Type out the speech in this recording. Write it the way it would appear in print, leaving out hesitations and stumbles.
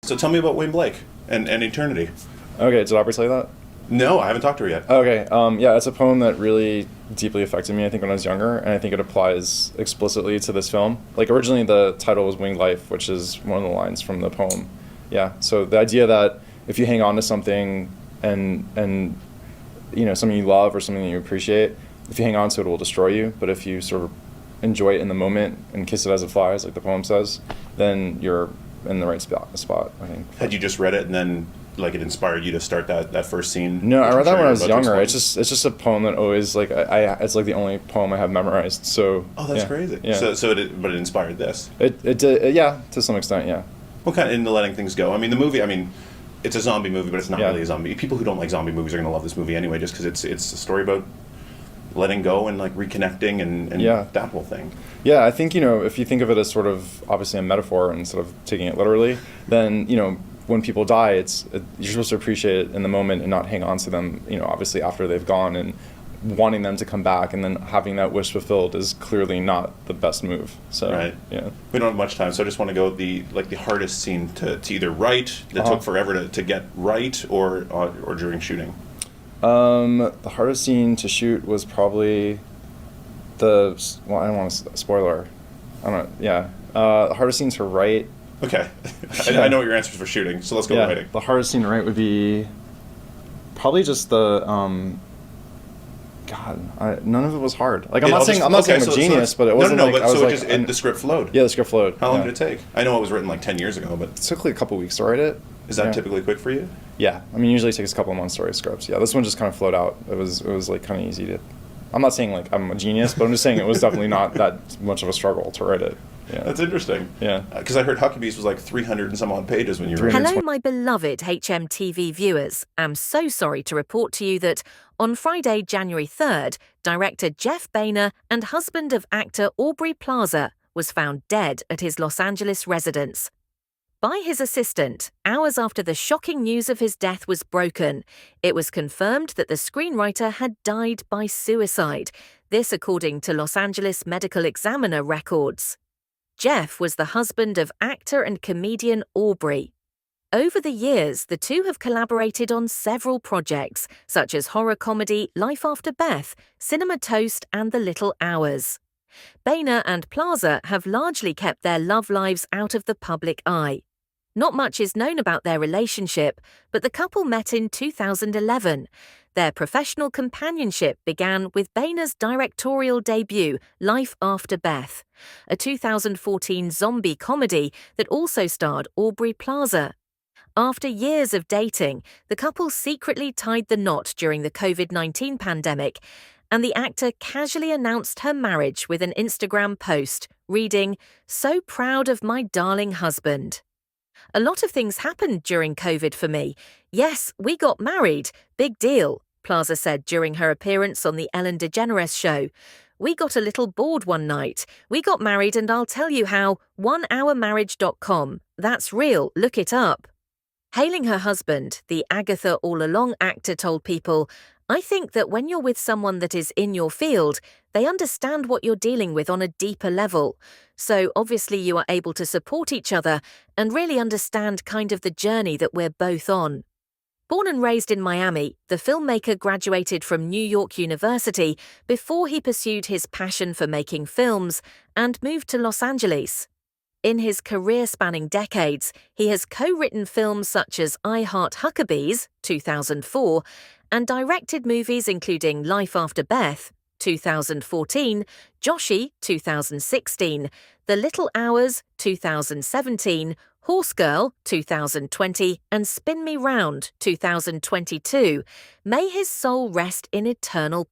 So tell me about Wayne Blake and Eternity. Okay, did I ever tell you that? No, I haven't talked to her yet. Okay, yeah, it's a poem that really deeply affected me, I think, when I was younger, and I think it applies explicitly to this film. Like, originally the title was Winged Life, which is one of the lines from the poem. Yeah, so the idea that if you hang on to something and you know, something you love or something that you appreciate, if you hang on to it, it will destroy you, but if you sort of enjoy it in the moment and kiss it as it flies, like the poem says, then you're in the right spot, I think. Had you just read it and then like it inspired you to start that first scene? No, I read that when I was younger. It's just a poem that always like it's like the only poem I have memorized. So oh, that's crazy. Yeah. But it inspired this. It did, yeah, to some extent, yeah. What kind of into letting things go? I mean, the movie. I mean, it's a zombie movie, but it's not really a zombie. People who don't like zombie movies are going to love this movie anyway, just because it's a story about letting go and like reconnecting and that whole thing. Yeah, I think, you know, if you think of it as sort of obviously a metaphor instead of taking it literally, then, you know, when people die, you're supposed to appreciate it in the moment and not hang on to them, you know, obviously after they've gone, and wanting them to come back and then having that wish fulfilled is clearly not the best move. So, right. Yeah. We don't have much time, so I just want to go the hardest scene to either write that took forever to get right or during shooting. The hardest scene to shoot was probably I don't want to spoiler. I don't know. Yeah. The hardest scene to write. Okay. I know what your answer is for shooting, so let's go writing. The hardest scene to write would be probably just the none of it was hard. Like I'm not saying I'm a genius, but it wasn't the script flowed. Yeah, the script flowed. How long did it take? I know it was written like 10 years ago, but it took like a couple weeks to write it. Is that typically quick for you? Yeah, I mean, usually it takes a couple of months to write scripts. Yeah, this one just kind of flowed out. It was like kind of easy to. I'm not saying like I'm a genius, but I'm just saying it was definitely not that much of a struggle to write it. Yeah. That's interesting. Yeah. Because I heard Huckabees was like 300 and some odd pages when you were. Hello, my beloved HMTV viewers. I'm so sorry to report to you that on Friday, January 3rd, director Jeff Baena and husband of actor Aubrey Plaza was found dead at his Los Angeles residence by his assistant, hours after the shocking news of his death was broken. It was confirmed that the screenwriter had died by suicide. This according to Los Angeles Medical Examiner records. Jeff was the husband of actor and comedian Aubrey. Over the years, the two have collaborated on several projects, such as horror comedy Life After Beth, Cinema Toast, and The Little Hours. Baena and Plaza have largely kept their love lives out of the public eye. Not much is known about their relationship, but the couple met in 2011. Their professional companionship began with Baena's directorial debut, Life After Beth, a 2014 zombie comedy that also starred Aubrey Plaza. After years of dating, the couple secretly tied the knot during the COVID-19 pandemic, and the actor casually announced her marriage with an Instagram post, reading, "So proud of my darling husband." A lot of things happened during COVID for me. Yes, we got married. Big deal, Plaza said during her appearance on the Ellen DeGeneres show. We got a little bored one night. We got married and I'll tell you how. onehourmarriage.com. That's real. Look it up. Hailing her husband, the Agatha All Along actor told People, "I think that when you're with someone that is in your field, they understand what you're dealing with on a deeper level. So obviously you are able to support each other and really understand kind of the journey that we're both on." Born and raised in Miami, the filmmaker graduated from New York University before he pursued his passion for making films and moved to Los Angeles. In his career spanning decades, he has co-written films such as I Heart Huckabees, 2004, and directed movies including Life After Beth, 2014, Joshi, 2016, The Little Hours, 2017, Horse Girl, 2020, and Spin Me Round, 2022. May his soul rest in eternal